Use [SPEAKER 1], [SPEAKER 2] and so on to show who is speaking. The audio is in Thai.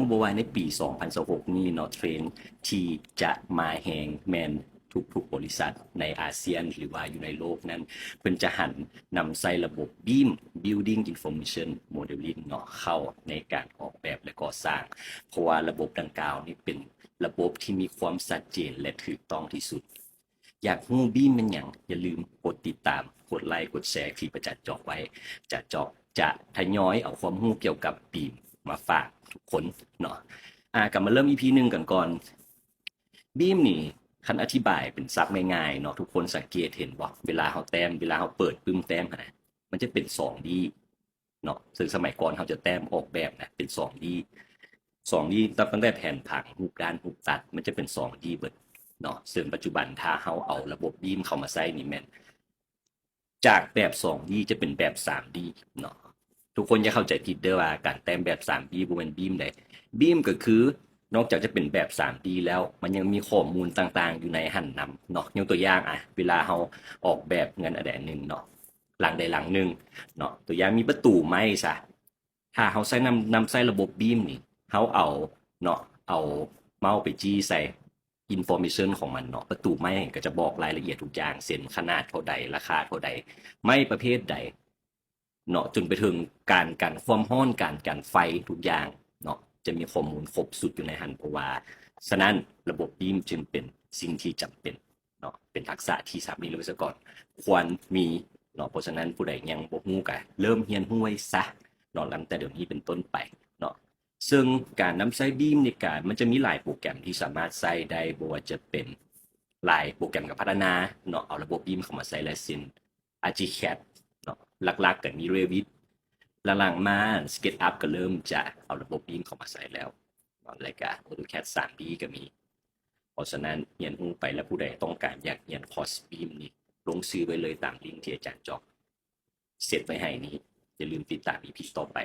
[SPEAKER 1] บวายในปี2026นี้เนาะเทรนที่จะมาแหงแมนทุกๆบริษัทในอาเซียนหรือว่าอยู่ในโลกนั้นเพิ่นจะหันนำใส่ระบบ BIM Building Information Modeling เนาะเข้าในการออกแบบและก่อสร้างเพราะว่าระบบดังกล่าวนี้เป็นระบบที่มีความชัดเจนและถูกต้องที่สุดอยากรู้ BIM เป็นหยังอย่าลืมกดติดตามกดไลค์กดแชร์ที่ประจัดจอกไว้จะจอกจะทยอยเอาความรู้เกี่ยวกับ BIM มาฝากทุกคนเนาะกลับมาเริ่ม EP 1กันก่อนบีมนี่คันอธิบายเป็นซับง่ายๆเนาะทุกคนสังเกตเห็นบ่เวลาเฮาแต้มเวลาเฮาเปิดปึ้มแต้มหามันจะเป็น 2D เนาะซึ่งสมัยก่อนเฮาจะแต้มออกแบบนะเป็น 2D 2D ตั้งแต่แผ่นผังรูปด้านรูปตัดมันจะเป็น 2D เบิดเนาะซึ่งปัจจุบันถ้าเฮาเอาระบบบีมเข้ามาใส่นี่แม่นจากแบบ 2D จะเป็นแบบ 3D เนาะทุกคนอย่าเข้าใจผิดเด้อว่าการแต้มแบบ 3D บ่แม่นบีมใดบีมก็คือนอกจากจะเป็นแบบ 3D แล้วมันยังมีข้อมูลต่างๆอยู่ในหันนำเนาะยกตัวอย่างเวลาเราออกแบบเงินอันใดหนึ่งเนาะหลังใดหลังหนึ่งเนาะตัวอย่างมีประตูไม้ซะถ้าเราใช้นำใส่ระบบบีมนี่เราเอาเนาะเอาเมาส์ไปจี้ใส่อินโฟมิชันของมันเนาะประตูไม้ก็จะบอกรายละเอียดทุกอย่างเส้นขนาดเท่าใดราคาเท่าใดไม้ประเภทใดเนาะจนไปถึงการความร้อนการไฟทุกอย่างเนาะจะมีข้อมูลครบสุดอยู่ในหันเพราะว่าฉะนั้นระบบบีมจึงเป็นสิ่งที่จำเป็นเนาะเป็นทักษะที่สามีรู้ซะก่อนควรมีเนาะเพราะฉะนั้นผู้ใดยังบ่ฮู้ก็เริ่มเรียนรู้ไว้ซะเนาะหลังแต่เดี๋ยวนี้เป็นต้นไปเนาะซึ่งการนำใช้บีมในการมันจะมีหลายโปรแกรมที่สามารถใช้ได้บ่ว่าจะเป็นหลายโปรแกรมกับพัฒนาเนาะเอาระบบบีมเข้ามาใช้และเช่น ArchiCAD เนาะหลักๆก็มี Revit หลังๆมา SketchUp ก็เริ่มจะเอาระบบบีมเข้ามาใส่แล้วรายการ AutoCAD 3D ก็มีเพราะฉะนั้นเรียนรู้ไปแล้วผู้ใดต้องการอยากเรียนคอร์สบีมนี่ลงซื้อไว้เลยตามลิงก์ที่อาจารย์จอกเสร็จไว้ให้นี้อย่าลืมติดตาม EP ต่อไป